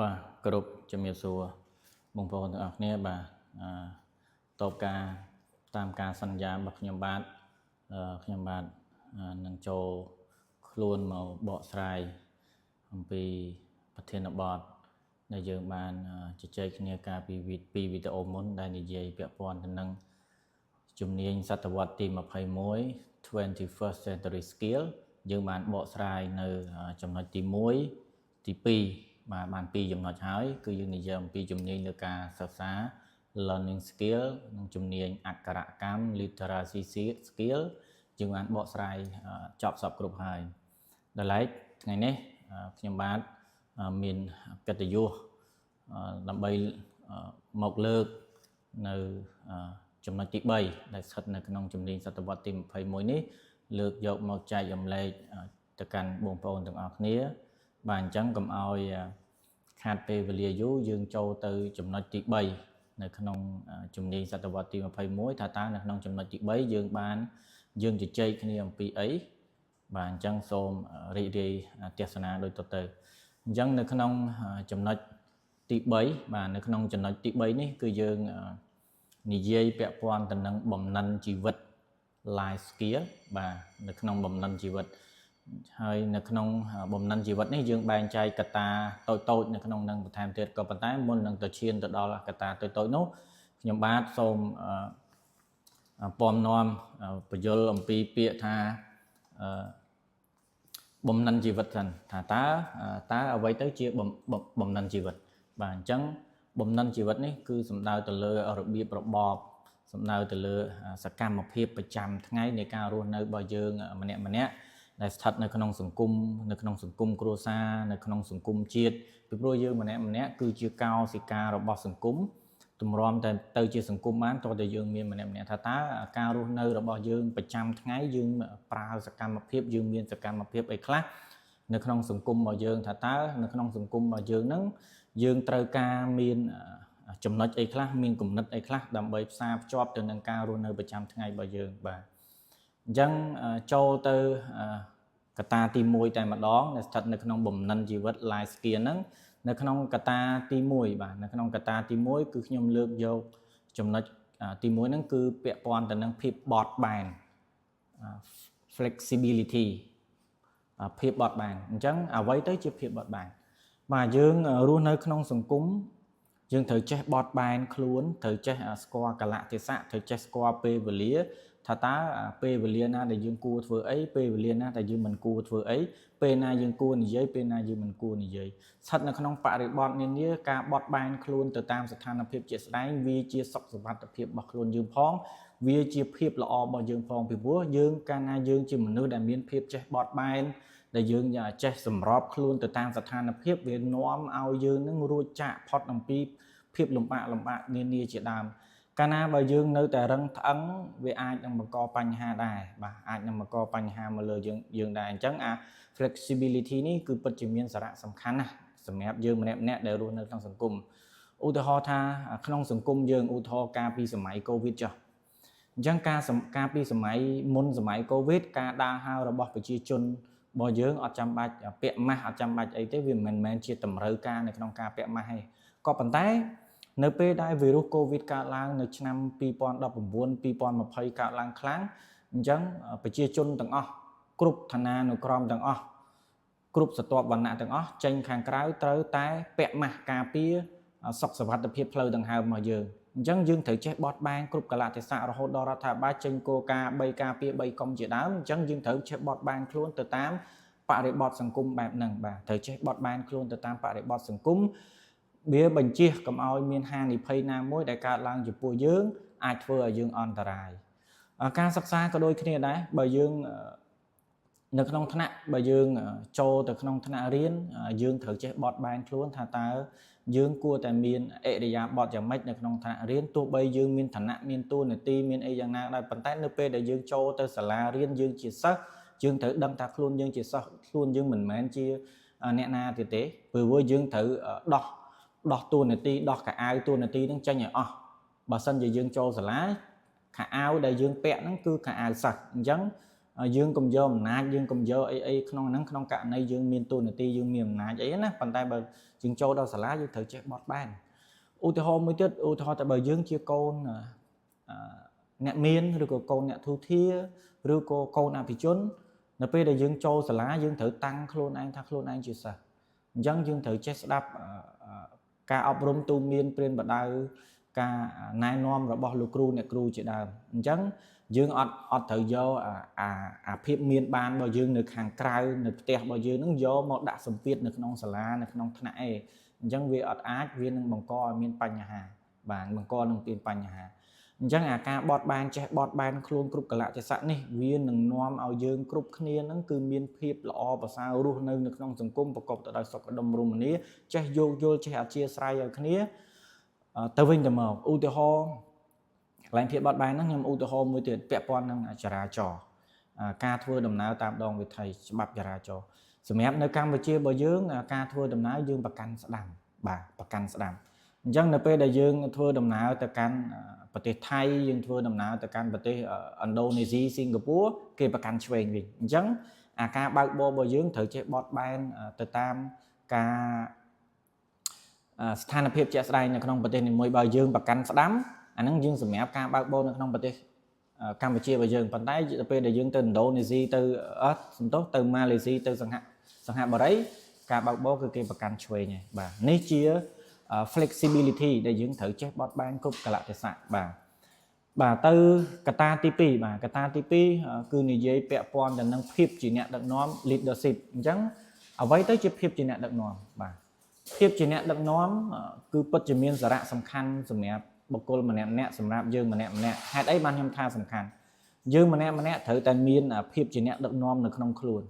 បាទគ្រប់ជំរាបសួរបងប្អូនទាំងអស់គ្នាបាទតបការតាមការសន្យារបស់ខ្ញុំបាទនឹងចូលខ្លួនមកបកស្រាយអំពីប្រធានបទដែលយើងបានជជែកគ្នាកាលពីវីដេអូមុនដែលនិយាយពាក់ព័ន្ធទៅនឹងជំនាញសតវត្សទី21 21st century skill យើងបានបកស្រាយនៅចំណុចទី1ទី2បាន2ចំណុចហើយគឺយើងនិយាយអំពីជំនាញលើការសិក្សា learning skill និងជំនាញអក្ខរកម្ម literacy skill យើងបានបកស្រាយចប់សពគ្រប់ហើយដល់ឡែកថ្ងៃនេះខ្ញុំបាទមានកិត្តិយសដើម្បីមកលើកនៅចំណុចទី3ដែលស្ថិតនៅក្នុងជំនាញសតវត្សទី21នេះលើកយកមកចែករំលែកទៅកាន់បងប្អូនទាំងអស់គ្នាបាទអញ្ចឹងកុំឲ្យខាតពេលវេលាយូរយើងចូលទៅចំណុចទី3នៅក្នុងជំនាញសតវត្សទី21ថាតើនៅក្នុងចំណុចទី3យើងជជែកគ្នាអំពីអីបាទអញ្ចឹងសូមរីករាយទេសនាដូចតទៅអញ្ចឹងនៅក្នុងចំណុចទី3បាទនៅក្នុងចំណុចទី3នេះគឺយើងនិយាយពាក់ព័ន្ធទៅនឹងបំណិនជីវិត life skill បាទនៅក្នុងបំណិនជីវិតហើយនៅក្នុងបំណិនជីវិតនេះយើងបែងចែកកត្តាតូចៗនៅក្នុងនឹងបន្ថែមទៀតក៏ប៉ុន្តែមុននឹងទៅឈានទៅដល់កត្តាតូចៗនោះខ្ញុំបាទសូមពំនាំបញ្យលអំពីពាក្យថាបំណិនជីវិតសិនថាតើអ្វីទៅជាបំណិនជីវិតបាទអញ្ចឹងបំណិនជីវិតនេះគឺសំដៅទៅលើរបៀបរបបសំដៅទៅលើសកម្មភាពប្រចាំថ្ងៃនៃការរស់នៅរបស់យើងម្នាក់ដែលស្ថិតនៅក្នុងសង្គមគ្រួសារនៅក្នុងសង្គមជាតិពីព្រោះយើងម្នាក់គឺជាកោសិការបស់សង្គមទម្រាំតែទៅជាសង្គមបានតើតើយើងមានម្នាក់ថាតើការរស់នៅរបស់យើងប្រចាំថ្ងៃយើងប្រើសកម្មភាពយើងមានសកម្មភាពអីខ្លះនៅក្នុងសង្គមរបស់យើងថាតើនៅក្នុងសង្គមរបស់យើងហ្នឹងយើងត្រូវការមានចំណុចអីខ្លះមានគំនិតអីខ្លះដើម្បីផ្សារភ្ជាប់ទៅនឹងការរស់នៅប្រចាំថ្ងៃរបស់យើងបាទអញ្ចឹងចូលទៅកត្តាទី1តែម្ដងដែលស្ថិតនៅក្នុងបំណិនជីវិត life skill ហ្នឹងនៅក្នុងកត្តាទី1បាទនៅក្នុងកត្តាទី1គឺខ្ញុំលើកយកចំណុចទី1ហ្នឹងគឺពាក់ព័ន្ធទៅនឹងភាពបត់បែន flexibility ភាពបត់បែនអញ្ចឹងអ្វីទៅជាភាពបត់បែនបាទយើងរស់នៅក្នុងសង្គមយើងត្រូវចេះបត់បែនខ្លួនត្រូវចេះស្គាល់កលៈទេសៈត្រូវចេះស្គាល់ពេលវេលាថាតើពេលវេលាណាដែលយើងគួរធ្វើអីពេលវេលាណាដែលយើងមិនគួរធ្វើអីពេលណាយើងគួរនិយាយពេលណាយើងមិនគួរនិយាយស្ថិតនៅក្នុងបរិបទនានាការបត់បែនខ្លួនទៅតាមស្ថានភាពជាក់ស្ដែងវាជាសុខសុវត្ថិភាពរបស់ខ្លួនយើងផងវាជាភាពល្អរបស់យើងផងពីព្រោះយើងកាលណាយើងជាមនុស្សដែលមានភាពចេះបត់បែនដែលយើងចេះសម្របខ្លួនទៅតាមស្ថានភាពវានាំឲ្យយើងនឹងរួចចាកផុតអំពីភាពលំបាកនានាជាដើមកាលណាបើយើងនៅតែរឹងត្អឹងវាអាចនឹងបង្កបញ្ហាដែរបាទអាចនឹងបង្កបញ្ហាមកលើយើងដែរអញ្ចឹងflexibility នេះគឺពិតជាមានសារៈសំខាន់ណាស់សម្រាប់យើងម្នាក់ដែលរស់នៅក្នុងសង្គមឧទាហរណ៍ថាក្នុងសង្គមយើងឧទាហរណ៍កាលពីសម័យ COVID ចុះអញ្ចឹងការពីសម័យមុនសម័យ COVID ការដើរហើររបស់ប្រជាជនរបស់យើងអត់ចាំបាច់ពាក់ម៉ាស់អត់ចាំបាច់អីទេវាមិនមែនជាតម្រូវការនៅក្នុងការពាក់ម៉ាស់ទេក៏ប៉ុន្តែនៅពេលដែលវីរុស COVID កើតឡើងនៅឆ្នាំ2019 2020កើតឡើងខ្លាំងអញ្ចឹងប្រជាជនទាំងអស់គ្រប់ឋានានុក្រមទាំងអស់គ្រប់ស្រទាប់វណ្ណៈទាំងអស់ចេញខាងក្រៅត្រូវតែពាក់ម៉ាស់ការពារសុខសុវត្ថិភាពផ្លូវដង្ហើមរបស់យើងអញ្ចឹងយើងត្រូវចេះបត់បែនគ្រប់កលៈទេសៈរហូតដល់រដ្ឋាភិបាលចេញគោលការណ៍3ការពារ3កុំជាដើមអញ្ចឹងយើងត្រូវចេះបត់បែនខ្លួនទៅតាមបរិបទសង្គមបែបហ្នឹងបាទត្រូវចេះបត់បែនខ្លួនទៅតាមបរិបទសង្គមវាបញ្ជាកុំឲ្យមានហានិភ័យណាមួយដែលកើតឡើងចំពោះយើងអាចធ្វើឲ្យយើងអន្តរាយការសិក្សាក៏ដូចគ្នាដែរបើយើងនៅក្នុងថ្នាក់បើយើងចូលទៅក្នុងថ្នាក់រៀនយើងត្រូវចេះបត់បែនខ្លួនថាតើយើងគួរតែមានអិរិយាបថយ៉ាងម៉េចនៅក្នុងថ្នាក់រៀនទោះបីយើងមានឋានៈមានតួនាទីមានអីយ៉ាងណាដែរប៉ុន្តែនៅពេលដែលយើងចូលទៅសាលារៀនយើងជាសិស្សយើងត្រូវដឹងថាខ្លួនយើងជាសិស្សខ្លួនយើងមិនមែនជាអ្នកណាទៀតទេព្រោះយើងត្រូវដោះតួនាទីដោះកៅអៅតួនាទីហ្នឹងចេញឲ្យអស់បើសិនជាយើងចូលសាលាខោអាវដែលយើងពាក់ហ្នឹងគឺខោអាវសិស្សអញ្ចឹង dương cùng vôអំណាច dương cùng vôអី ក្នុងហ្នឹង ក្នុងករណី យើង មាន តួនាទី យើង មាន អំណាច អី ណា ប៉ុន្តែ បើ យើង ចូល ដល់ សាលា យើង ត្រូវ ចេះ បត់ បែន ឧទាហរណ៍ មួយទៀត ឧទាហរណ៍ តែ បើ យើង ជា កូន អ្នក មាន ឬ ក៏ កូន អ្នក ទូធា ឬ ក៏ កូន អភិជន នៅ ពេល ដែល យើង ចូល សាលា យើង ត្រូវ តាំង ខ្លួន ឯង ថា ខ្លួន ឯង ជា សិស្ស អញ្ចឹង យើង ត្រូវ ចេះ ស្ដាប់ ការ អប់រំ ទូន្មាន ព្រាន ប្រដៅ ការ ណែនាំ របស់ លោក គ្រូ អ្នក គ្រូ ជា ដើម អញ្ចឹង យើង អត់ ត្រូវ យក ភាព មាន បាន របស់ យើង នៅ ខាង ក្រៅ នៅ ផ្ទះ របស់ យើង ហ្នឹង យក មក ដាក់ សម្ពាធ នៅ ក្នុង សាលា នៅ ក្នុង ថ្នាក់ អី អញ្ចឹង វា អត់ អាច វា នឹង បង្ក ឲ្យ មាន បញ្ហា បាទ បង្ក នឹង មាន បញ្ហា អញ្ចឹង ការបត់បែន ចេះ បត់បែន ខ្លួន គ្រប់ កលៈទេសៈ នេះ វា នឹង នាំ ឲ្យ យើង គ្រប់ គ្នា ហ្នឹង គឺ មាន ភាព ល្អ ប្រសើរ រស់ នៅ ក្នុង សង្គម ប្រកប ទៅ ដោយ សុខដុមរមនា ចេះ យោគយល់ ចេះ អធ្យាស្រ័យ ឲ្យ គ្នា ទៅ វិញ ទៅ មក ឧទាហរណ៍ កន្លែង ភាព បត់បែន ហ្នឹង ខ្ញុំ ឧទាហរណ៍ មួយ ទៀត ពាក់ព័ន្ធ នឹង ចរាចរណ៍ ការ ធ្វើ ដំណើរ តាម ដង វិថី ច្បាប់ ចរាចរណ៍ សម្រាប់ នៅ កម្ពុជា របស់ យើង ការ ធ្វើ ដំណើរ យើង ប្រកាន់ ស្ដាំ បាទ ប្រកាន់ ស្ដាំ អញ្ចឹង នៅ ពេល ដែល យើង ធ្វើ ដំណើរ ទៅ កាន់ ប្រទេស ថៃ យើង ធ្វើ ដំណើរ ទៅ កាន់ ប្រទេស ឥណ្ឌូនេស៊ី សិង្ហបុរី គេ ប្រកាន់ ឆ្វេង វិញ អញ្ចឹង ការ បើកបរ របស់ យើង ត្រូវ ចេះ បត់បែន ទៅ តាម ការ ស្ថានភាព ជាក់ស្ដែង នៅ ក្នុង ប្រទេស នីមួយ បើ យើង ប្រកាន់ ស្ដាំ អាហ្នឹង យើង សម្រាប់ ការ បើកបរ នៅ ក្នុង ប្រទេស កម្ពុជា របស់ យើង ប៉ុន្តែ ទៅ ពេល ដែល យើង ទៅ ឥណ្ឌូនេស៊ី ទៅ សំទោស ទៅ ម៉ាឡេស៊ី ទៅ សង្ហបុរី ការ បើកបរ គឺ គេ ប្រកាន់ ឆ្វេង ឯង បាទ នេះ ជា flexibility ដែល យើង ត្រូវ ចេះ បត់បែន គ្រប់ កលៈទេសៈ បាទ បាទ ទៅ កត្តា ទី 2 បាទ កត្តា ទី 2 គឺ និយាយ ពាក់ព័ន្ធ ទៅ នឹង ភាព ជា អ្នក ដឹកនាំ leadership អញ្ចឹង អ្វី ទៅ ជា ភាព ជា អ្នក ដឹកនាំ បាទ ភាព ជា អ្នក ដឹកនាំ គឺ ពិត ជា មាន សារៈ សំខាន់ សម្រាប់ បុគ្គល ម្នាក់ សម្រាប់ យើង ម្នាក់ ហេតុអី បាន ខ្ញុំ ថា សំខាន់ យើង ម្នាក់ ត្រូវ តែ មាន ភាព ជា អ្នក ដឹកនាំ នៅ ក្នុង ខ្លួន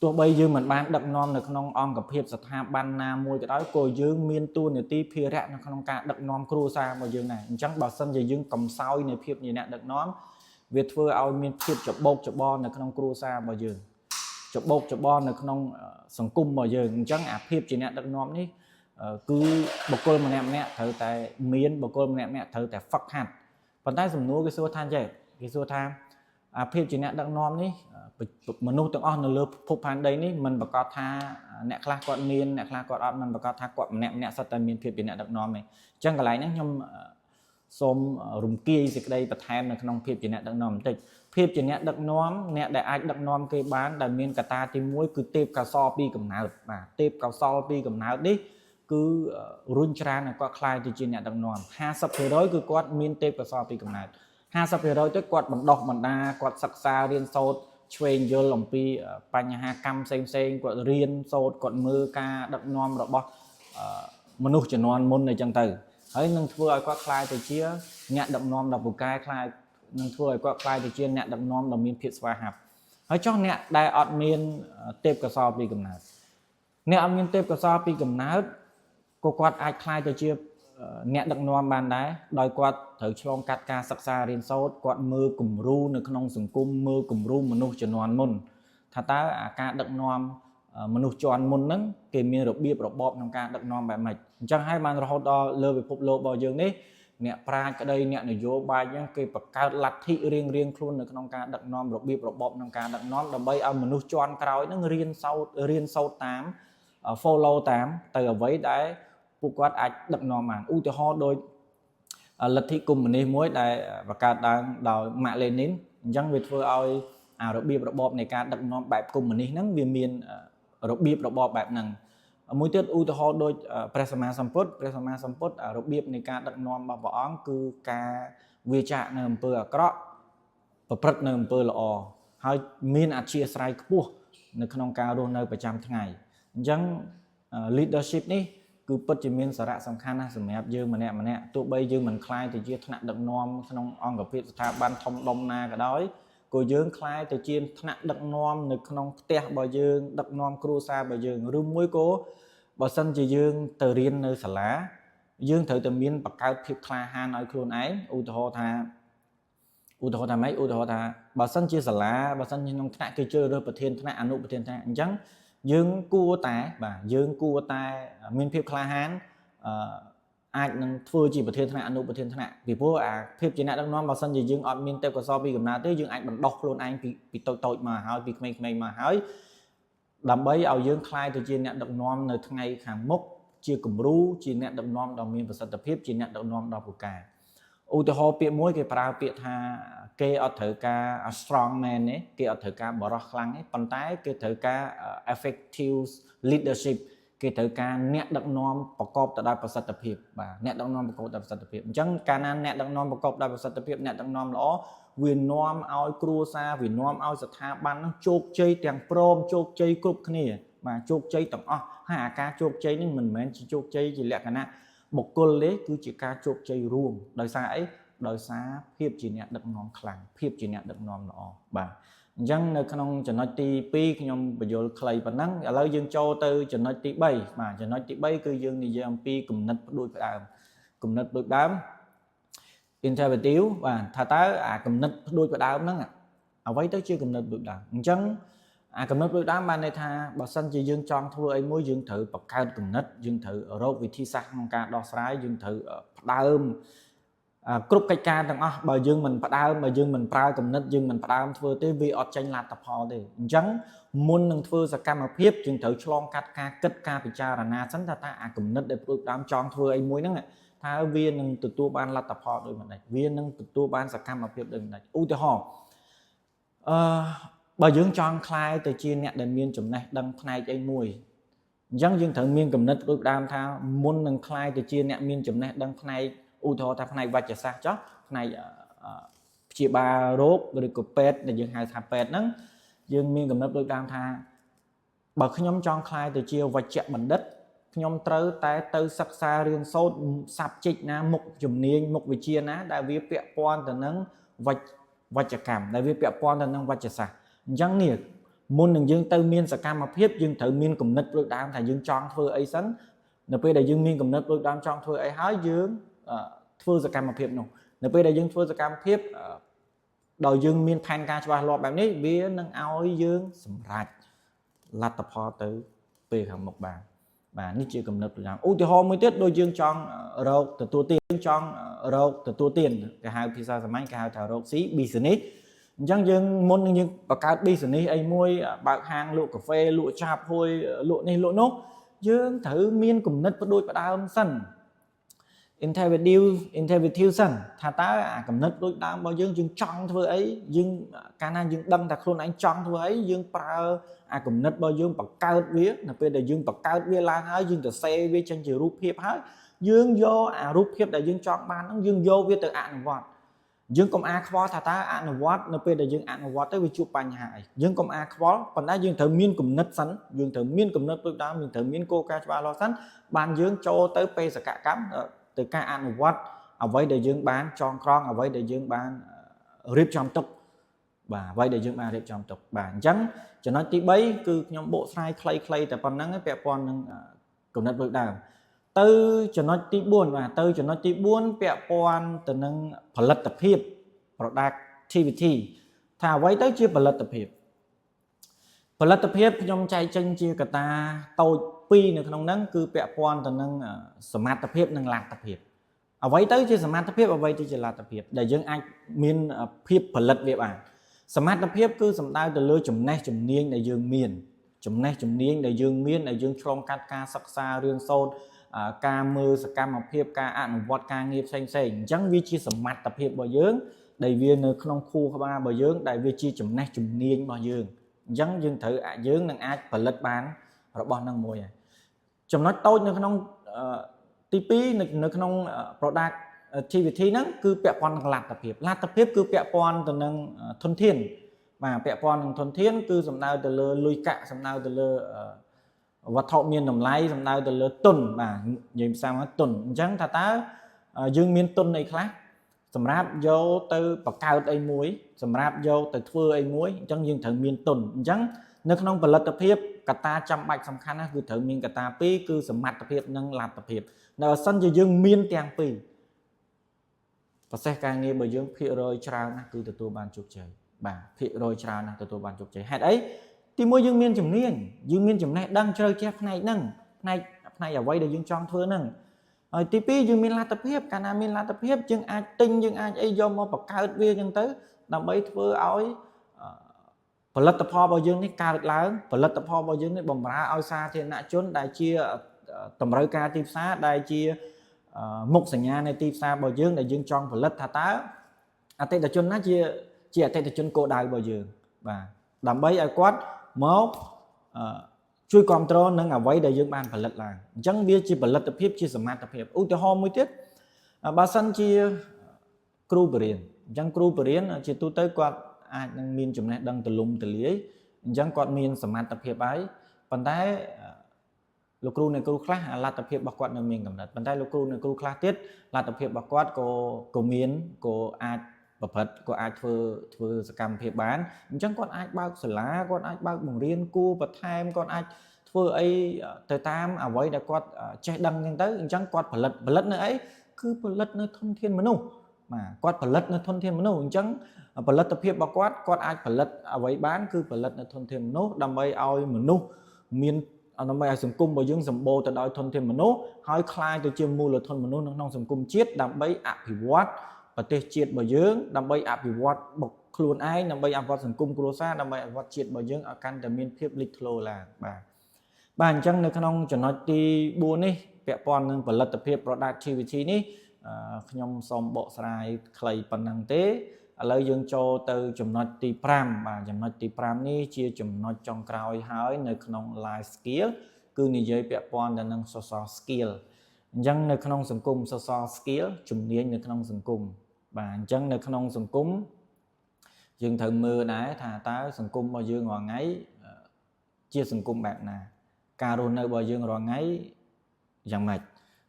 ទោះបី យើង មិន បាន ដឹកនាំ នៅ ក្នុង អង្គភាព ស្ថាប័ន ណា មួយ ក៏ដោយ ក៏ យើង មាន តួនាទី ភារៈ នៅ ក្នុង ការ ដឹកនាំ គ្រួសារ របស់ យើង ដែរ អញ្ចឹង បើ សិន ជា យើង កំសោយ នៃ ភាព ជា អ្នក ដឹកនាំ វា ធ្វើ ឲ្យ មាន ភាព ច្បោក ច្បល់ នៅ ក្នុង គ្រួសារ របស់ យើង ច្បោក ច្បល់ នៅ ក្នុង សង្គម របស់ យើង អញ្ចឹង ភាព ជា អ្នក ដឹកនាំ នេះ គឺ បុគ្គល ម្នាក់ ត្រូវ តែ មាន បុគ្គល ម្នាក់ ត្រូវ តែ ហ្វឹក ហាត់ ប៉ុន្តែ សំណួរ គេ សួរ ថា ចេះ គេ សួរ ថា ភាព ជា អ្នក ដឹកនាំ នេះ មនុស្ស ទាំង អស់ នៅ លើ ភព ផែនដី នេះ មិន ប្រកាស ថា អ្នក ខ្លះ គាត់ មាន អ្នក ខ្លះ គាត់ អត់ មិន ប្រកាស ថា គាត់ ម្នាក់ សុទ្ធ តែ មាន ភាព ជា អ្នក ដឹកនាំ ទេ អញ្ចឹង កន្លែង ហ្នឹង ខ្ញុំ សូម រំគាយ សេចក្តី បន្ថែម នៅ ក្នុង ភាព ជា អ្នក ដឹកនាំ បន្តិច ភាព ជា អ្នក ដឹកនាំ អ្នក ដែល អាច ដឹកនាំ គេ បាន ដែល មាន កត្តា ទី 1 គឺ ទេពកោសល្យ ពី កំណើត បាទ ទេពកោសល្យ ពី កំណើត នេះ គឺ រុញច្រាន ឲ្យ គាត់ ក្លាយ ទៅ ជា អ្នក ដឹកនាំ 50% គឺ គាត់ មាន ទេពកោសល្យ ពី កំណើត 50% ទៅ គាត់ បណ្ដុះ បណ្ដាល គាត់ សិក្សា រៀន សូត្រ ឆ្វេង យល់ អំពី បញ្ហា កម្ម ផ្សេង គាត់ រៀន សូត្រ គាត់ មើល ការ ដឹកនាំ របស់ មនុស្ស ជំនាន់ មុន អី ចឹង ទៅ ហើយ នឹង ធ្វើ ឲ្យ គាត់ ក្លាយ ទៅ ជា អ្នក ដឹកនាំ ដ៏ ពូកែ ខ្លាយ នឹង ធ្វើ ឲ្យ គាត់ ក្លាយ ទៅ ជា អ្នក ដឹកនាំ ដ៏ មាន ភាព ស្វាហាប់ ហើយ ចុះ អ្នក ដែល អត់ មាន ទេពកោសល្យ ពី កំណើត អ្នក អត់ មាន ទេពកោសល្យ ពី កំណើត ក៏ គាត់ អាច ក្លាយ ទៅ ជា អ្នក ដឹកនាំ បាន ដែរ ដោយ គាត់ ត្រូវ ឆ្លង កាត់ ការ សិក្សា រៀន សូត្រ គាត់ មើល គំរូ នៅ ក្នុង សង្គម មើល គំរូ មនុស្ស ជំនាន់ មុន ថា តើ ការ ដឹកនាំ មនុស្ស ជាន់ មុន ហ្នឹង គេ មាន របៀប របប ក្នុង ការ ដឹកនាំ បែប ម៉េច អញ្ចឹង ហើយ បាន រហូត ដល់ លើ ពិភពលោក របស់ យើង នេះ អ្នក ប្រាជ្ញ ក្តី អ្នក នយោបាយ ហ្នឹង គេ បង្កើត លទ្ធិ រៀងៗ ខ្លួន នៅ ក្នុង ការ ដឹកនាំ របៀប របប ក្នុង ការ ដឹកនាំ ដើម្បី ឲ្យ មនុស្ស ជាន់ ក្រោយ ហ្នឹង រៀន សូត្រ តាម follow តាម ទៅ អ្វី ដែល ពួក គាត់ អាច ដឹកនាំ បាន ឧទាហរណ៍ ដូច លទ្ធិ កុម្មុយនីស មួយ ដែល បង្កើត ឡើង ដោយ ម៉ាក់ ឡេនីន អញ្ចឹង វា ធ្វើ ឲ្យ របៀប របប នៃ ការ ដឹកនាំ បែប កុម្មុយនីស ហ្នឹង វា មាន របៀប របប បែប ហ្នឹង មួយ ទៀត ឧទាហរណ៍ ដូច ព្រះសម្មាសម្ពុទ្ធ របៀប នៃ ការ ដឹកនាំ របស់ ព្រះអង្គ គឺ ការ វៀរចាក នៅ អំពើ អាក្រក់ ប្រព្រឹត្ត នៅ អំពើ ល្អ ហើយ មាន អធ្យាស្រ័យ ខ្ពស់ នៅ ក្នុង ការ រស់ នៅ ប្រចាំ ថ្ងៃ អញ្ចឹង leadership នេះ គឺ ពិត ជា មាន សារៈ សំខាន់ ណាស់ សម្រាប់ យើង ម្នាក់ ទោះបី យើង មិន ក្លាយ ទៅ ជា ថ្នាក់ ដឹកនាំ ក្នុង អង្គភាព ស្ថាប័ន ធំដុំ ណា ក៏ដោយ ក៏ យើង ក្លាយ ទៅ ជា ថ្នាក់ ដឹកនាំ នៅ ក្នុង ផ្ទះ របស់ យើង ដឹកនាំ គ្រួសារ របស់ យើង ឬ មួយ ក៏ បើ សិន ជា យើង ទៅ រៀន នៅ សាលា យើង ត្រូវ តែ មាន បង្កើត ភាព ក្លាហាន ឲ្យ ខ្លួន ឯង ឧទាហរណ៍ ថា ម៉េច ឧទាហរណ៍ ថា បើ សិន ជា សាលា បើ សិន ជា ក្នុង ថ្នាក់ គេ ជ្រើសរើស ប្រធាន ថ្នាក់ អនុ ប្រធាន ថ្នាក់ អញ្ចឹង យើង គួរ តែ បាទ យើង គួរ តែ មាន ភាព ក្លាហាន អាចនឹងធ្វើជាប្រធានថ្នាក់អនុប្រធានថ្នាក់ពីព្រោះអាភាពជាអ្នកដឹកនាំបើសិនជាយើងអត់មានទេពកោសល្យពីកំណើតទេយើងអាចបណ្ដោះខ្លួនឯងពីតូចមកហើយពីក្មេងៗមកហើយដើម្បីឲ្យយើងក្លាយទៅជាអ្នកដឹកនាំនៅថ្ងៃខាងមុខជាគំរូជាអ្នកដឹកនាំដ៏មានប្រសិទ្ធភាពជាអ្នកដឹកនាំដ៏ពូកែឧទាហរណ៍ពាក្យមួយគេប្រើពាក្យថាគេអត់ត្រូវការ strong man ទេគេអត់ត្រូវការបរិះខ្លាំងទេប៉ុន្តែគេត្រូវការ effective leadership គេត្រូវការអ្នកដឹកនាំប្រកបទៅដោយប្រសិទ្ធភាពបាទអ្នកដឹកនាំប្រកបដោយប្រសិទ្ធភាពអញ្ចឹងកាលណាអ្នកដឹកនាំប្រកបដោយប្រសិទ្ធភាពអ្នកដឹកនាំល្អវានាំឲ្យគ្រួសារវានាំឲ្យស្ថាប័ននឹងជោគជ័យទាំងព្រមជោគជ័យគ្រប់គ្នាបាទជោគជ័យទាំងអស់ហើយអាការជោគជ័យនេះមិនមែនជាជោគជ័យជាលក្ខណៈបុគ្គលទេគឺជាការជោគជ័យរួមដោយសារអីដោយសារភាពជាអ្នកដឹកនាំខ្លាំងភាពជាអ្នកដឹកនាំល្អបាទអញ្ចឹងនៅក្នុងចំណុចទី2ខ្ញុំបញ្យល់ខ្លីប៉ុណ្ណឹងឥឡូវយើងចូលទៅចំណុចទី3បាទចំណុចទី3គឺយើងនិយាយអំពីគំនិតផ្ដួចផ្ដើមគំនិតផ្ដួចផ្ដើម interpretive បាទថាតើអាគំនិតផ្ដួចផ្ដើមហ្នឹងអ្វីទៅជាគំនិតផ្ដួចផ្ដើមអញ្ចឹងអាគំនិតផ្ដួចផ្ដើមបានន័យថាបើសិនជាយើងចង់ធ្វើអីមួយយើងត្រូវបង្កើតគំនិតយើងត្រូវរកវិធីសាស្ត្រក្នុងការដោះស្រាយយើងត្រូវផ្ដើមគ្រប់កិច្ចការទាំងអស់បើយើងមិនផ្ដើមបើយើងមិនប្រើគំនិតយើងមិនផ្ដើមធ្វើទេវាអត់ចេញលទ្ធផលទេអញ្ចឹងមុននឹងធ្វើសកម្មភាពយើងត្រូវឆ្លងកាត់ការគិតការពិចារណាសិនថាតើអាគំនិតដែលផ្ដួចផ្ដើមចង់ធ្វើអីមួយហ្នឹងថាវានឹងទទួលបានលទ្ធផលដូចមិនដែរវានឹងទទួលបានសកម្មភាពដូចមិនដែរឧទាហរណ៍បើយើងចង់ក្លាយទៅជាអ្នកដែលមានចំណេះដឹងផ្នែកអីមួយអញ្ចឹងយើងត្រូវមានគំនិតផ្ដួចផ្ដើមថាមុននឹងក្លាយទៅជាអ្នកមានចំណេះដឹងផ្នែកឧទាហរណ៍ថាផ្នែកវេជ្ជសាស្ត្រចុះផ្នែកព្យាបាលរោគឬក៏ពេទ្យដែលយើងហៅថាពេទ្យហ្នឹងយើងមានគំនិតផ្ដួចផ្ដើមថាបើខ្ញុំចង់ក្លាយទៅជាវេជ្ជបណ្ឌិតខ្ញុំត្រូវតែទៅសិក្សារៀនសូត្រ subject ណាមុខជំនាញមុខវិជ្ជាណាដែលវាពាក់ព័ន្ធទៅនឹងវេជ្ជកម្មដែលវាពាក់ព័ន្ធទៅនឹងវេជ្ជសាស្ត្រអញ្ចឹងនេះមុននឹងយើងទៅមានសកម្មភាពយើងត្រូវមានគំនិតផ្ដួចផ្ដើមថាយើងចង់ធ្វើអីសិននៅពេលដែលយើងមានគំនិតផ្ដួចផ្ដើមចង់ធ្វើអីហើយយើងធ្វើសកម្មភាពនោះនៅពេលដែលយើងធ្វើសកម្មភាពដោយយើងមានផែនការច្បាស់លាស់បែបនេះវានឹងឲ្យយើងសម្រេចលទ្ធផលទៅពេលខាងមុខបានបាទនេះជាគំនិតប្រចាំឧទាហរណ៍មួយទៀតដូចយើងចង់រកទទួលទានចង់រកទទួលទានគេហៅភាសាសាមញ្ញគេហៅថារកស៊ី business អញ្ចឹងយើងមុននឹងយើងបង្កើត business អីមួយបើកហាងលក់កាហ្វេលក់ឆាប់ហួយលក់នេះលក់នោះយើងត្រូវមានគំនិតផ្ដួចផ្ដើមសិន interpretive សិនថាតើអាគំនិតដូចដើមរបស់យើងចង់ធ្វើអីយើងកាលណាយើងដឹងថាខ្លួនឯងចង់ធ្វើអីយើងប្រើអាគំនិតរបស់យើងបង្កើតវានៅពេលដែលយើងបង្កើតវាឡើងហើយយើងទៅសេវាចេញជារូបភាពហើយយើងយកអារូបភាពដែលយើងចង់បានហ្នឹងយើងយកវាទៅអនុវត្តយើងកុំអាខ្វល់ថាតើអនុវត្តនៅពេលដែលយើងអនុវត្តទៅវាជួបបញ្ហាអីយើងកុំអាខ្វល់ប៉ុន្តែយើងត្រូវមានគំនិតសិនយើងត្រូវមានគំនិតដូចដើមយើងត្រូវមានគោលការណ៍ច្បាស់លាស់សិនបានយើងចូលទៅបេសកកម្មទៅការអនុវត្តអ្វីដែលយើងបានចងក្រងអ្វីដែលយើងបានរៀបចំទុកបាទអ្វីដែលយើងបានរៀបចំទុកបាទអញ្ចឹងចំណុចទី3គឺខ្ញុំបកស្រាយខ្លីៗតែប៉ុណ្្នឹងពាក់ព័ន្ធនឹងគំនិតដូចដើមទៅចំណុចទី4បាទទៅចំណុចទី4ពាក់ព័ន្ធទៅនឹងផលិតភាព productivity ថាអ្វីទៅជាផលិតភាពខ្ញុំចែកចេញជាកត្តាតូច2នៅក្នុងហ្នឹងគឺពាក់ព័ន្ធទៅនឹងសមត្ថភាពនិងលទ្ធភាពអ្វីទៅជាសមត្ថភាពអ្វីទៅជាលទ្ធភាពដែលយើងអាចមានភាពផលិតវាបានសមត្ថភាពគឺសំដៅទៅលើចំណេះជំនាញដែលយើងមានចំណេះជំនាញដែលយើងមានដែលយើងឆ្លងកាត់ការសិក្សារៀនសូត្រការមើលសកម្មភាពការអនុវត្តការងារផ្សេងៗអញ្ចឹងវាជាសមត្ថភាពរបស់យើងដែលវានៅក្នុងខួរក្បាលរបស់យើងដែលវាជាចំណេះជំនាញរបស់យើងអញ្ចឹងយើងត្រូវយើងនឹងអាចផលិតបានរបស់នឹងមួយហើយចំណុចតូចនៅក្នុងទី2នៅក្នុង productivity ហ្នឹងគឺពាក់ព័ន្ធនឹងលទ្ធភាពគឺពាក់ព័ន្ធទៅនឹងធនធានបាទពាក់ព័ន្ធនឹងធនធានគឺសំដៅទៅលើលុយកាក់សំដៅទៅលើវត្ថុមានតម្លៃសំដៅទៅលើទុនបាទនិយាយភាសាមកទុនអញ្ចឹងថាតើយើងមានទុនអីខ្លះសម្រាប់យកទៅបង្កើតអីមួយសម្រាប់យកទៅធ្វើអីមួយអញ្ចឹងយើងត្រូវមានទុនអញ្ចឹងនៅក្នុងផលិតភាពកត្តាចាំបាច់សំខាន់ណាស់គឺត្រូវមានកត្តា2គឺសមត្ថភាពនិងលទ្ធភាពនៅអសិនជាយើងមានទាំងពីរប្រសេសការងាររបស់យើងភាគរយច្រើនណាស់គឺទទួលបានជោគជ័យបាទភាគរយច្រើនណាស់ទទួលបានជោគជ័យហេតុអីទីមួយយើងមានជំនាញយើងមានចំណេះដឹងជ្រៅជ្រះផ្នែកហ្នឹងផ្នែកអ្វីដែលយើងចង់ធ្វើហ្នឹង ហើយទី2យើងមានលទ្ធភាពកាលណាមានលទ្ធភាពយើងអាចទិញយើងអាចអីយកមកបង្កើតវាអញ្ចឹងទៅដើម្បីធ្វើឲ្យផលិតផលរបស់យើងនេះកើតឡើងផលិតផលរបស់យើងនេះបម្រើឲ្យសាធារណជនដែលជាតម្រូវការទីផ្សារដែលជាមុខសញ្ញានៃទីផ្សាររបស់យើងដែលយើងចង់ផលិតថាតើអតិថិជនណាជាអតិថិជនគោលដៅរបស់យើងបាទដើម្បីឲ្យគាត់មកជួយគ្រប់គ្រងនឹងអ្វីដែលយើងបានផលិតឡើងអញ្ចឹងវាជាផលិតភាពជាសមត្ថភាពឧទាហរណ៍មួយទៀតបើសិនជាគ្រូបរិញ្ញាអញ្ចឹងគ្រូបរិញ្ញាជាទូទៅគាត់អាចនឹងមានចំណេះដឹងទូលំទូលាយអញ្ចឹងគាត់មានសមត្ថភាពហើយប៉ុន្តែលោកគ្រូអ្នកគ្រូខ្លះលទ្ធភាពរបស់គាត់នៅមានកម្រិតប៉ុន្តែលោកគ្រូអ្នកគ្រូខ្លះទៀតលទ្ធភាពរបស់គាត់ក៏មានក៏អាចប្រព្រឹត្តក៏អាចធ្វើសកម្មភាពបានអញ្ចឹងគាត់អាចបើកសាលាគាត់អាចបើកបង្រៀនគួរបន្ថែមគាត់អាចធ្វើអីទៅតាមអ្វីដែលគាត់ចេះដឹងអញ្ចឹងទៅអញ្ចឹងគាត់ផលិតនៅអីគឺផលិតនៅធនធានមនុស្សបាទគាត់ផលិតនៅធនធានមនុស្សអញ្ចឹងផលិតភាពរបស់គាត់អាចផលិតអ្វីបានគឺផលិតនៅធនធានមនុស្សដើម្បីឲ្យមនុស្សមានដើម្បីឲ្យសង្គមរបស់យើងសម្បូរទៅដោយធនធានមនុស្សហើយคล้ายទៅជាមូលធនមនុស្សនៅក្នុងសង្គមជាតិដើម្បីអភិវឌ្ឍប្រទេសជាតិរបស់យើងដើម្បីអភិវឌ្ឍបុគ្គខ្លួនឯងដើម្បីអភិវឌ្ឍសង្គមគ្រួសារដើម្បីអភិវឌ្ឍជាតិរបស់យើងឲ្យកាន់តែមានភាពលេចធ្លោឡើងបាទអញ្ចឹងនៅក្នុងចំណុចទី4នេះពាក់ព័ន្ធនឹងផលិតភាព productivity នេះខ្ញុំសូមបកស្រាយខ្លីប៉ុណ្ណឹងទេឥឡូវយើងចូលទៅចំណុចទី5បាទចំណុចទី5នេះជាចំណុចចុងក្រោយហើយនៅក្នុង life skill គឺនិយាយពាក់ព័ន្ធទៅនឹង social skill អញ្ចឹងនៅក្នុងសង្គម social skill ជំនាញនៅក្នុងសង្គមបាទអញ្ចឹងនៅក្នុងសង្គមយើងត្រូវមើលដែរថាតើសង្គមរបស់យើងរាល់ថ្ងៃជាសង្គមបែបណាការរស់នៅរបស់យើងរាល់ថ្ងៃយ៉ាងម៉េច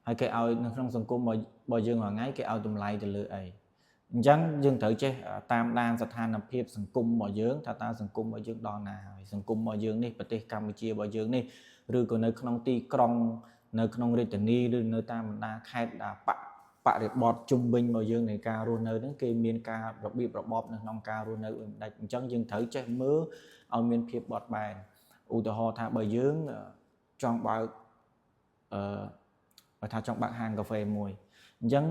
ហើយគេឲ្យនៅក្នុងសង្គមរបស់យើងរាល់ថ្ងៃគេឲ្យតម្លៃទៅលើអីអញ្ចឹងយើងត្រូវចេះតាមដានស្ថានភាពសង្គមរបស់យើងថាតើសង្គមរបស់យើងដល់ណាហើយសង្គមរបស់យើងនេះប្រទេសកម្ពុជារបស់យើងនេះឬក៏នៅក្នុងទីក្រុងនៅក្នុងរាជធានីឬនៅតាមបណ្ដាខេត្តបរិបទជុំវិញរបស់យើងនៃការរស់នៅហ្នឹងគេមានការរបៀបរបបនៅក្នុងការរស់នៅមិនដាច់អញ្ចឹងយើងត្រូវចេះមើលឲ្យមានភាពបត់បែនឧទាហរណ៍ថាបើយើងចង់បើកបើថាចង់បើកហាងកាហ្វេមួយអញ្ចឹង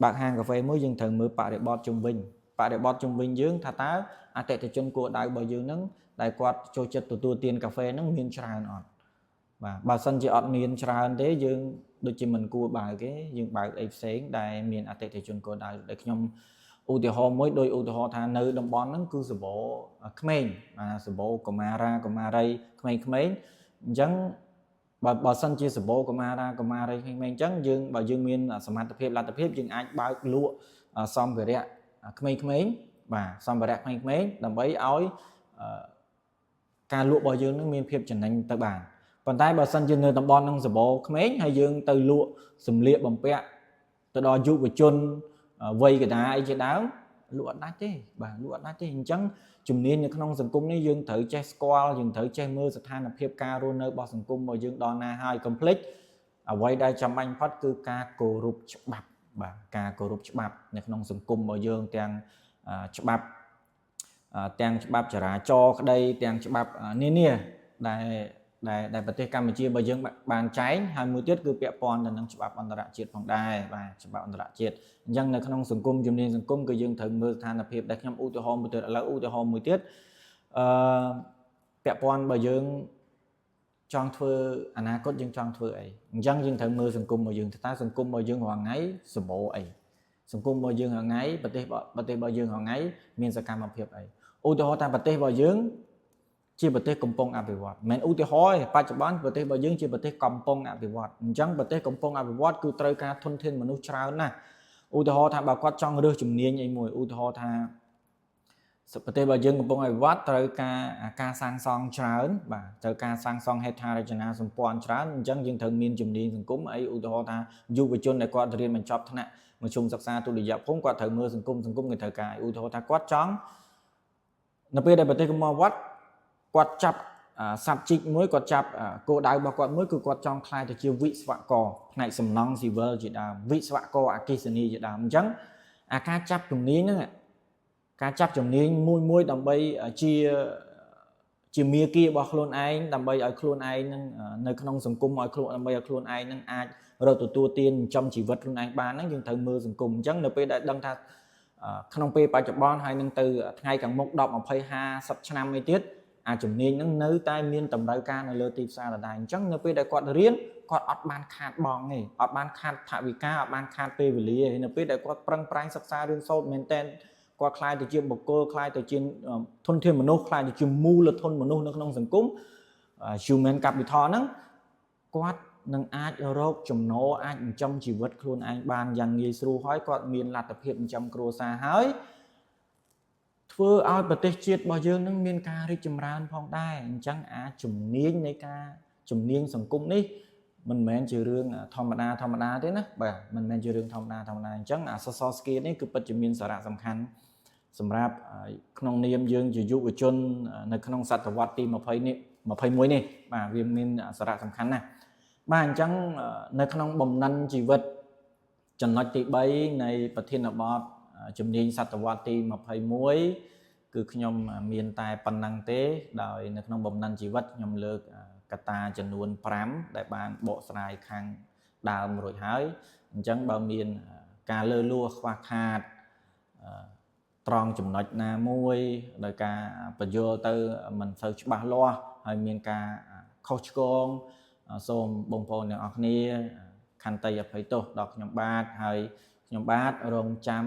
បើកហាងកាហ្វេមួយយើងត្រូវមើលបរិបទជុំវិញយើងថាតើអតិថិជនគោលដៅរបស់យើងហ្នឹងដែលគាត់ចូលចិត្តទទួលទានកាហ្វេហ្នឹងមានច្រើនអត់បាទបើសិនជាអត់មានច្រើនទេយើងដូចជាមិនគួរបើកទេយើងបើកអីផ្សេងដែលមានអតិថិជនគោលដៅដែលខ្ញុំឧទាហរណ៍មួយដោយឧទាហរណ៍ថានៅតំបន់ហ្នឹងគឺសម្បូរក្មេងបាទសម្បូរកុមារាកុមារីក្មេងៗអញ្ចឹងបើសិនជាសម្បូរកុមារាកុមារីក្មេងៗអញ្ចឹងយើងបើយើងមានសមត្ថភាពលទ្ធភាពយើងអាចបើកលក់សម្ភារៈក្មេងៗបាទសម្ភារៈក្មេងៗដើម្បីឲ្យការលក់របស់យើងនឹងមានភាពចំណេញទៅបានប៉ុន្តែបើសិនជានៅតំបន់នឹងសម្បូរក្មេងហើយយើងទៅលក់សម្លៀកបំពាក់ទៅដល់យុវជនវ័យកណ្ដាលអីជាដើមលក់អត់ដាច់ទេបាទលក់អត់ដាច់ទេអញ្ចឹងជំនាញនៅក្នុងសង្គមនេះយើងត្រូវចេះស្គាល់យើងត្រូវចេះមើលស្ថានភាពការរស់នៅរបស់សង្គមរបស់យើងដល់ណាហើយកុំភ្លេចអ្វីដែលចាំបាច់បំផុតគឺការគោរពច្បាប់បាទការគោរពច្បាប់នៅក្នុងសង្គមរបស់យើងទាំងច្បាប់ចរាចរណ៍ក្តីទាំងច្បាប់នានាដែលប្រទេសកម្ពុជារបស់យើងបានចែងហើយមួយទៀតគឺពាក់ព័ន្ធទៅនឹងច្បាប់អន្តរជាតិផងដែរបាទច្បាប់អន្តរជាតិអញ្ចឹងនៅក្នុងសង្គមជំនាញសង្គមគឺយើងត្រូវមើលស្ថានភាពដែលខ្ញុំឧទាហរណ៍មួយទៀតឥឡូវឧទាហរណ៍មួយទៀតពាក់ព័ន្ធបើយើងចង់ធ្វើអនាគតយើងចង់ធ្វើអីអញ្ចឹងយើងត្រូវមើលសង្គមរបស់យើងថាសង្គមរបស់យើងរាល់ថ្ងៃសម្បូរអីសង្គមរបស់យើងរាល់ថ្ងៃប្រទេសរបស់យើងរាល់ថ្ងៃមានសកម្មភាពអីឧទាហរណ៍ថាប្រទេសរបស់យើងជាប្រទេសកំពុងអភិវឌ្ឍមិនឧទាហរណ៍បច្ចុប្បន្នប្រទេសរបស់យើងជាប្រទេសកំពុងអភិវឌ្ឍអញ្ចឹងប្រទេសកំពុងអភិវឌ្ឍគឺត្រូវការធនធានមនុស្សច្រើនណាស់ឧទាហរណ៍ថាបើគាត់ចង់រើសជំនាញអីមួយឧទាហរណ៍ថាប្រទេសរបស់យើងកំពុងអភិវឌ្ឍត្រូវការសាងសង់ច្រើនបាទត្រូវការសាងសង់ហេដ្ឋារចនាសម្ព័ន្ធច្រើនអញ្ចឹងយើងត្រូវមានជំនាញសង្គមអីឧទាហរណ៍ថាយុវជនដែលគាត់រៀនបញ្ចប់ថ្នាក់មធ្យមសិក្សាទុតិយភូមិគាត់ត្រូវមើលសង្គមគេត្រូវការឧទាហរណ៍ថាគាត់ចង់នៅពេលដែលប្រទេសកំពុងអភិវឌ្ឍគាត់ចាប់subject មួយគាត់ចាប់គោលដៅរបស់គាត់មួយគឺគាត់ចង់ខ្លាយទៅជាវិស្វករផ្នែកសំណង់ស៊ីវិលជាដើមវិស្វករអគ្គិសនីជាដើមអញ្ចឹងការចាប់ជំនាញហ្នឹងការចាប់ជំនាញមួយដើម្បី ជាមាគ៌ារបស់ខ្លួនឯងដើម្បីឲ្យខ្លួនឯងនឹងនៅក្នុងសង្គមឲ្យខ្លួនដើម្បីឲ្យខ្លួនឯងនឹងអាចរកទទួលទានចិញ្ចឹមជីវិតខ្លួនឯងបានហ្នឹងយើងត្រូវមើលសង្គមអញ្ចឹងនៅពេលដែលដឹងថាក្នុងពេលបច្ចុប្បន្នហើយនឹងទៅថ្ងៃខាងមុខ10 20 50ឆ្នាំអីទៀតអាចជំនាញហ្នឹងនៅតែមានតម្រូវការនៅលើទីផ្សារដដែលអញ្ចឹងនៅពេលដែលគាត់រៀនគាត់អត់បានខាតបង់ទេអត់បានខាតថវិកាអត់បានខាតពេលវេលាហើយនៅពេលដែលគាត់ប្រឹងប្រែងសិក្សារៀនសូត្រមែនតើគាត់ខ្លាយទៅជាបុគ្គលខ្លាយទៅជាធនធានមនុស្សខ្លាយទៅជាមូលធនមនុស្សនៅក្នុងសង្គម human capital ហ្នឹងគាត់នឹងអាចរកចំណូលអាចចិញ្ចឹមជីវិតខ្លួនឯងបានយ៉ាងងាយស្រួលហើយគាត់មានលទ្ធភាពចិញ្ចឹមគ្រួសារហើយធ្វើឲ្យប្រទេសជាតិរបស់យើងនឹងមានការរីកចម្រើនផងដែរអញ្ចឹងអាចជំនាញនៃការជំនាញសង្គមនេះមិនមែនជារឿងធម្មតាទេណាបាទមិនមែនជារឿងធម្មតាអញ្ចឹងអា social skill នេះគឺពិតជាមានសារៈសំខាន់សម្រាប់ក្នុងនាមយើងជាយុវជននៅក្នុងសតវត្សទី20នេះ21នេះបាទវាមានសារៈសំខាន់ណាស់បាទអញ្ចឹងនៅក្នុងបំណិនជីវិតចំណុចទី3នៃប្រធានបទជំនាញសតវត្សទី21គឺខ្ញុំមានតែប៉ុណ្ណឹងទេដោយនៅក្នុងបំណិនជីវិតខ្ញុំលើកកត្តាចំនួន5ដែលបានបកស្រាយខាងដើមរួចហើយអញ្ចឹងបើមានការលើលួសខ្វះខាតត្រង់ចំណុចណាមួយដោយការបញ្យល់ទៅមិនសូវច្បាស់លាស់ហើយមានការខុសឆ្គងសូមបងប្អូនទាំងអស់គ្នាខន្តីអភ័យទោសដល់ខ្ញុំបាទហើយខ្ញុំបាទរងចាំ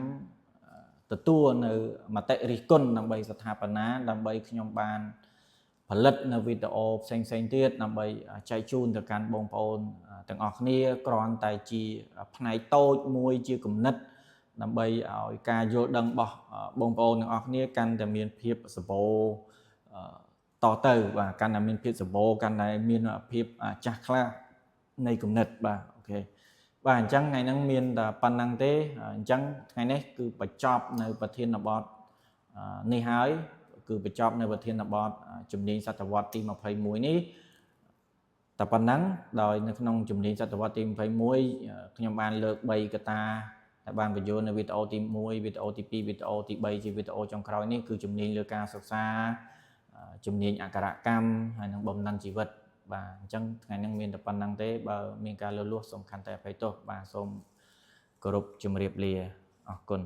ទទួលនៅមតិរិះគន់ដើម្បីស្ថាបនាដើម្បីខ្ញុំបានផលិតនៅវីដេអូផ្សេងទៀតដើម្បីចែកជូនទៅកាន់បងប្អូនទាំងអស់គ្នាគ្រាន់តែជាផ្នែកតូចមួយជាគំនិតដើម្បីឲ្យការយល់ដឹងរបស់បងប្អូនទាំងអស់គ្នាកាន់តែមានភាពសម្បូរតទៅបាទកាន់តែមានភាពសម្បូរកាន់តែមានភាពចាស់ខ្លះនៃគំនិតបាទអូខេបាទអញ្ចឹងថ្ងៃហ្នឹងមានតែប៉ុណ្ណឹងទេអញ្ចឹងថ្ងៃនេះគឺបញ្ចប់នៅប្រធានបទនេះហើយគឺបញ្ចប់នៅប្រធានបទជំនាញសតវត្សទី21នេះតែប៉ុណ្ណឹងដោយនៅក្នុងជំនាញសតវត្សទី21ខ្ញុំបានលើក3កត្តាដែលបានបញ្យល់នៅវីដេអូទី1វីដេអូទី2វីដេអូទី3ជាវីដេអូចុងក្រោយនេះគឺជំនាញលើការសិក្សាជំនាញអក្សរកម្មហើយនិងបំណិនជីវិតបាទអញ្ចឹងថ្ងៃនេះមានតែប៉ុណ្្នឹងទេបើមានការលើសលួសសូមខន្តីអភ័យទោសបាទសូមគោរពជម្រាបលាអរគុណ